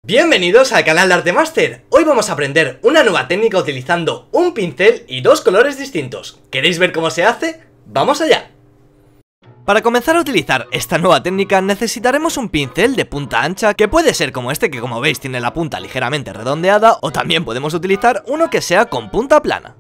Bienvenidos al canal de Artemaster. Hoy vamos a aprender una nueva técnica utilizando un pincel y dos colores distintos. ¿Queréis ver cómo se hace? ¡Vamos allá! Para comenzar a utilizar esta nueva técnica necesitaremos un pincel de punta ancha, que puede ser como este, que como veis tiene la punta ligeramente redondeada, o también podemos utilizar uno que sea con punta plana.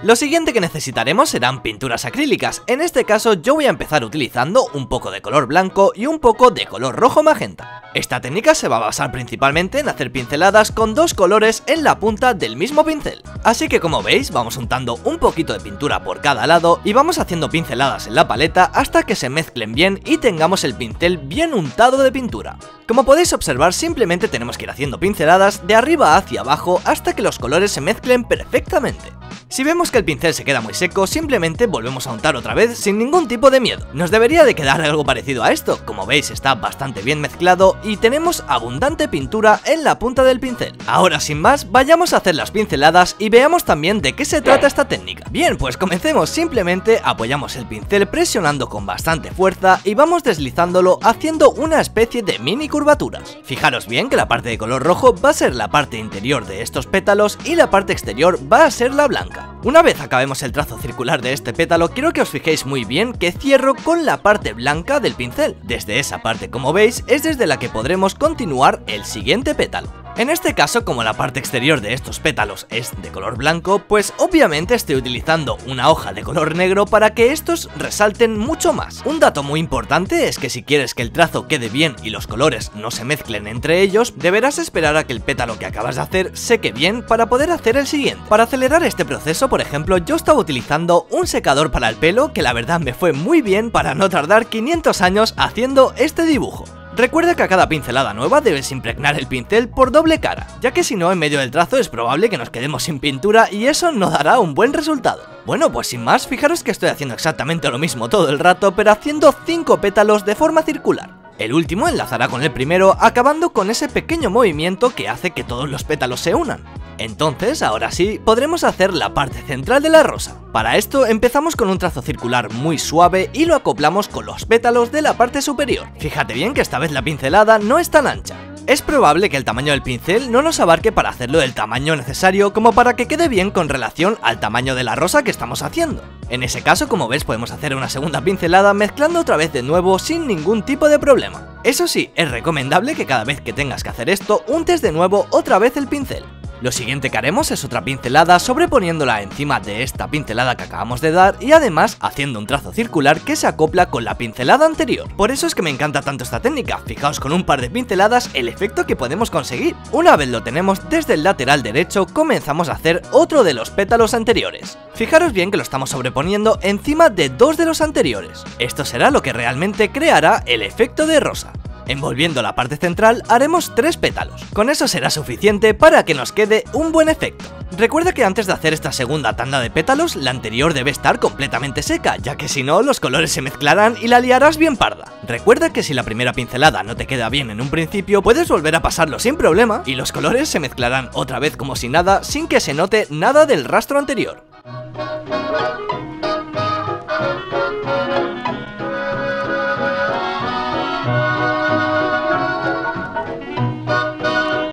Lo siguiente que necesitaremos serán pinturas acrílicas. En este caso yo voy a empezar utilizando un poco de color blanco y un poco de color rojo magenta. Esta técnica se va a basar principalmente en hacer pinceladas con dos colores en la punta del mismo pincel. Así que como veis vamos untando un poquito de pintura por cada lado y vamos haciendo pinceladas en la paleta hasta que se mezclen bien y tengamos el pincel bien untado de pintura. Como podéis observar, simplemente tenemos que ir haciendo pinceladas de arriba hacia abajo hasta que los colores se mezclen perfectamente. Si vemos que el pincel se queda muy seco, simplemente volvemos a untar otra vez sin ningún tipo de miedo. Nos debería de quedar algo parecido a esto. Como veis está bastante bien mezclado y tenemos abundante pintura en la punta del pincel. Ahora sin más, vayamos a hacer las pinceladas y veamos también de qué se trata esta técnica. Bien, pues comencemos. Simplemente apoyamos el pincel presionando con bastante fuerza y vamos deslizándolo haciendo una especie de mini curvaturas. Fijaros bien que la parte de color rojo va a ser la parte interior de estos pétalos y la parte exterior va a ser la blanca. Una vez acabemos el trazo circular de este pétalo, quiero que os fijéis muy bien que cierro con la parte blanca del pincel. Desde esa parte, como veis, es desde la que podremos continuar el siguiente pétalo. En este caso, como la parte exterior de estos pétalos es de color blanco, pues obviamente estoy utilizando una hoja de color negro para que estos resalten mucho más. Un dato muy importante es que si quieres que el trazo quede bien y los colores no se mezclen entre ellos, deberás esperar a que el pétalo que acabas de hacer seque bien para poder hacer el siguiente. Para acelerar este proceso, por ejemplo, yo estaba utilizando un secador para el pelo que la verdad me fue muy bien para no tardar 500 años haciendo este dibujo. Recuerda que a cada pincelada nueva debes impregnar el pincel por doble cara, ya que si no, en medio del trazo es probable que nos quedemos sin pintura y eso no dará un buen resultado. Bueno, pues sin más, fijaros que estoy haciendo exactamente lo mismo todo el rato, pero haciendo 5 pétalos de forma circular. El último enlazará con el primero, acabando con ese pequeño movimiento que hace que todos los pétalos se unan. Entonces, ahora sí, podremos hacer la parte central de la rosa. Para esto empezamos con un trazo circular muy suave y lo acoplamos con los pétalos de la parte superior. Fíjate bien que esta vez la pincelada no es tan ancha. Es probable que el tamaño del pincel no nos abarque para hacerlo del tamaño necesario como para que quede bien con relación al tamaño de la rosa que estamos haciendo. En ese caso, como ves, podemos hacer una segunda pincelada mezclando otra vez de nuevo sin ningún tipo de problema. Eso sí, es recomendable que cada vez que tengas que hacer esto, untes de nuevo otra vez el pincel. Lo siguiente que haremos es otra pincelada sobreponiéndola encima de esta pincelada que acabamos de dar y además haciendo un trazo circular que se acopla con la pincelada anterior. Por eso es que me encanta tanto esta técnica. Fijaos con un par de pinceladas el efecto que podemos conseguir. Una vez lo tenemos, desde el lateral derecho comenzamos a hacer otro de los pétalos anteriores. Fijaros bien que lo estamos sobreponiendo encima de dos de los anteriores. Esto será lo que realmente creará el efecto de rosa. Envolviendo la parte central haremos 3 pétalos. Con eso será suficiente para que nos quede un buen efecto. Recuerda que antes de hacer esta segunda tanda de pétalos, la anterior debe estar completamente seca, ya que si no los colores se mezclarán y la liarás bien parda. Recuerda que si la primera pincelada no te queda bien en un principio, puedes volver a pasarlo sin problema y los colores se mezclarán otra vez como si nada, sin que se note nada del rastro anterior.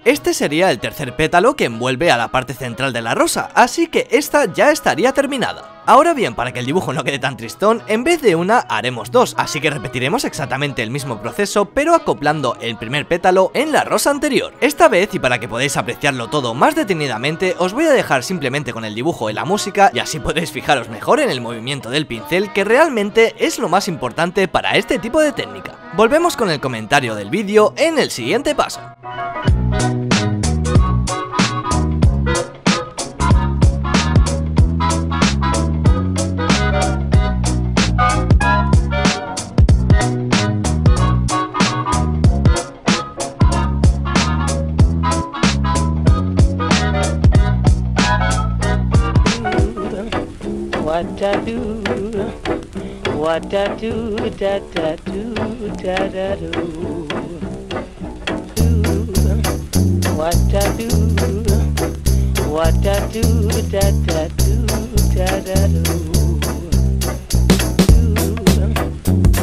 Este sería el tercer pétalo que envuelve a la parte central de la rosa, así que esta ya estaría terminada. Ahora bien, para que el dibujo no quede tan tristón, en vez de una haremos 2, así que repetiremos exactamente el mismo proceso, pero acoplando el primer pétalo en la rosa anterior. Esta vez, y para que podáis apreciarlo todo más detenidamente, os voy a dejar simplemente con el dibujo y la música, y así podréis fijaros mejor en el movimiento del pincel, que realmente es lo más importante para este tipo de técnica. Volvemos con el comentario del vídeo en el siguiente paso. What I do, what I do, da da do, da da do. What I do, what I do, da da do, da da do.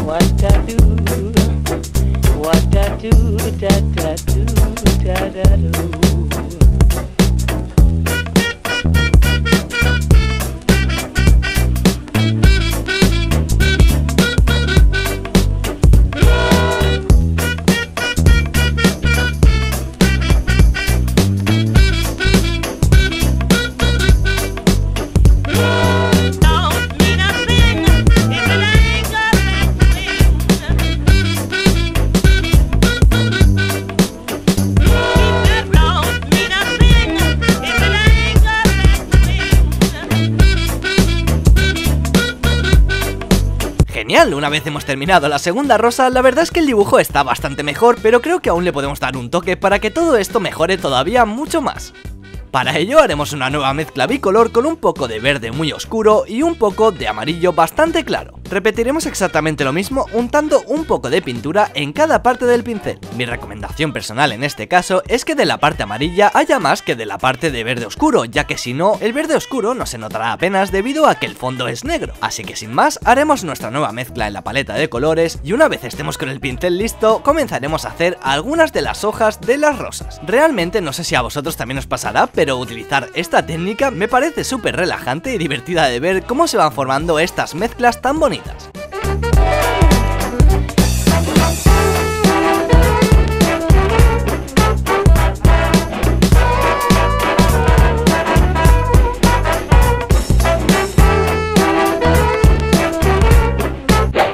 What I do, what I do, da da do, da da Genial, una vez hemos terminado la segunda rosa, la verdad es que el dibujo está bastante mejor, pero creo que aún le podemos dar un toque para que todo esto mejore todavía mucho más. Para ello haremos una nueva mezcla bicolor con un poco de verde muy oscuro y un poco de amarillo bastante claro. Repetiremos exactamente lo mismo untando un poco de pintura en cada parte del pincel. Mi recomendación personal en este caso es que de la parte amarilla haya más que de la parte de verde oscuro, ya que si no, el verde oscuro no se notará apenas debido a que el fondo es negro. Así que sin más, haremos nuestra nueva mezcla en la paleta de colores y una vez estemos con el pincel listo, comenzaremos a hacer algunas de las hojas de las rosas. Realmente no sé si a vosotros también os pasará, pero utilizar esta técnica me parece súper relajante y divertida de ver cómo se van formando estas mezclas tan bonitas.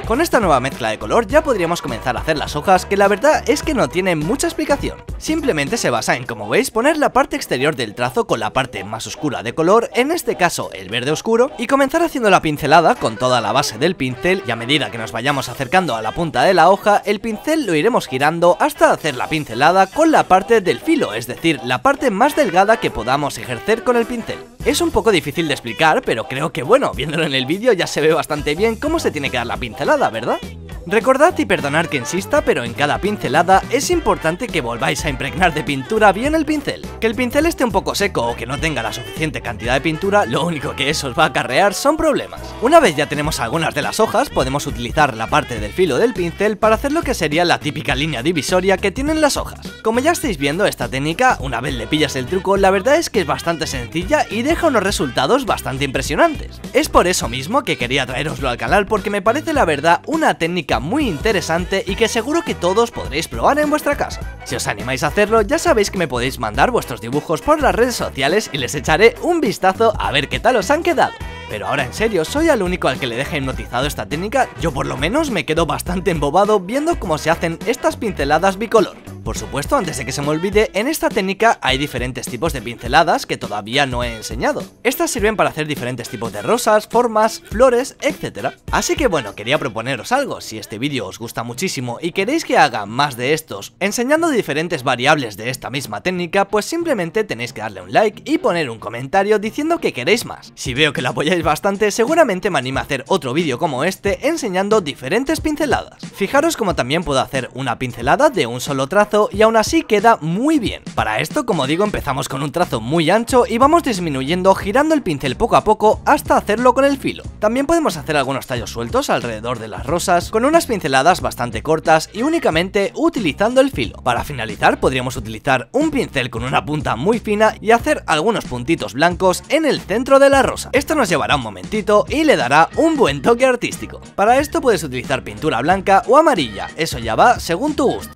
Con esta nueva mezcla de color ya podríamos comenzar a hacer las hojas, que la verdad es que no tienen mucha explicación. Simplemente se basa en, como veis, poner la parte exterior del trazo con la parte más oscura de color, en este caso el verde oscuro, y comenzar haciendo la pincelada con toda la base del pincel, y a medida que nos vayamos acercando a la punta de la hoja, el pincel lo iremos girando hasta hacer la pincelada con la parte del filo, es decir, la parte más delgada que podamos ejercer con el pincel. Es un poco difícil de explicar, pero creo que bueno, viéndolo en el vídeo ya se ve bastante bien cómo se tiene que dar la pincelada, ¿verdad? Recordad y perdonad que insista, pero en cada pincelada es importante que volváis a impregnar de pintura bien el pincel. Que el pincel esté un poco seco o que no tenga la suficiente cantidad de pintura, lo único que eso os va a acarrear son problemas. Una vez ya tenemos algunas de las hojas, podemos utilizar la parte del filo del pincel para hacer lo que sería la típica línea divisoria que tienen las hojas. Como ya estáis viendo, esta técnica, una vez le pillas el truco, la verdad es que es bastante sencilla y deja unos resultados bastante impresionantes. Es por eso mismo que quería traeroslo al canal, porque me parece la verdad una técnica muy interesante y que seguro que todos podréis probar en vuestra casa. Si os animáis a hacerlo, ya sabéis que me podéis mandar vuestros dibujos por las redes sociales y les echaré un vistazo a ver qué tal os han quedado. Pero ahora en serio, ¿soy el único al que le deja hipnotizado esta técnica? Yo por lo menos me quedo bastante embobado viendo cómo se hacen estas pinceladas bicolor. Por supuesto, antes de que se me olvide, en esta técnica hay diferentes tipos de pinceladas que todavía no he enseñado. Estas sirven para hacer diferentes tipos de rosas, formas, flores, etc. Así que bueno, quería proponeros algo. Si este vídeo os gusta muchísimo y queréis que haga más de estos, enseñando diferentes variables de esta misma técnica, pues simplemente tenéis que darle un like y poner un comentario diciendo que queréis más. Si veo que lo apoyáis bastante, seguramente me anime a hacer otro vídeo como este enseñando diferentes pinceladas. Fijaros como también puedo hacer una pincelada de un solo trazo y aún así queda muy bien. Para esto, como digo, empezamos con un trazo muy ancho y vamos disminuyendo girando el pincel poco a poco hasta hacerlo con el filo. También podemos hacer algunos tallos sueltos alrededor de las rosas con unas pinceladas bastante cortas y únicamente utilizando el filo. Para finalizar, podríamos utilizar un pincel con una punta muy fina y hacer algunos puntitos blancos en el centro de la rosa. Esto nos llevará un momentito y le dará un buen toque artístico. Para esto puedes utilizar pintura blanca o amarilla, eso ya va según tu gusto.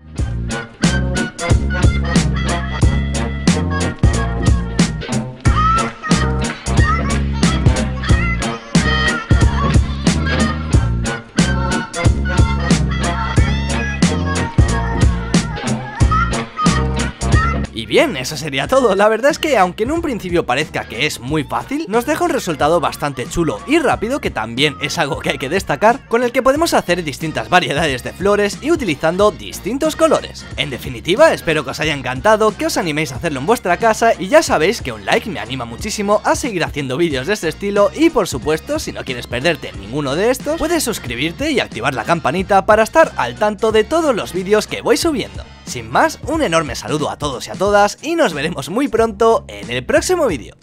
Y bien, eso sería todo. La verdad es que aunque en un principio parezca que es muy fácil, nos deja un resultado bastante chulo y rápido, que también es algo que hay que destacar, con el que podemos hacer distintas variedades de flores y utilizando distintos colores. En definitiva, espero que os haya encantado, que os animéis a hacerlo en vuestra casa y ya sabéis que un like me anima muchísimo a seguir haciendo vídeos de este estilo y por supuesto, si no quieres perderte ninguno de estos, puedes suscribirte y activar la campanita para estar al tanto de todos los vídeos que voy subiendo. Sin más, un enorme saludo a todos y a todas y nos veremos muy pronto en el próximo vídeo.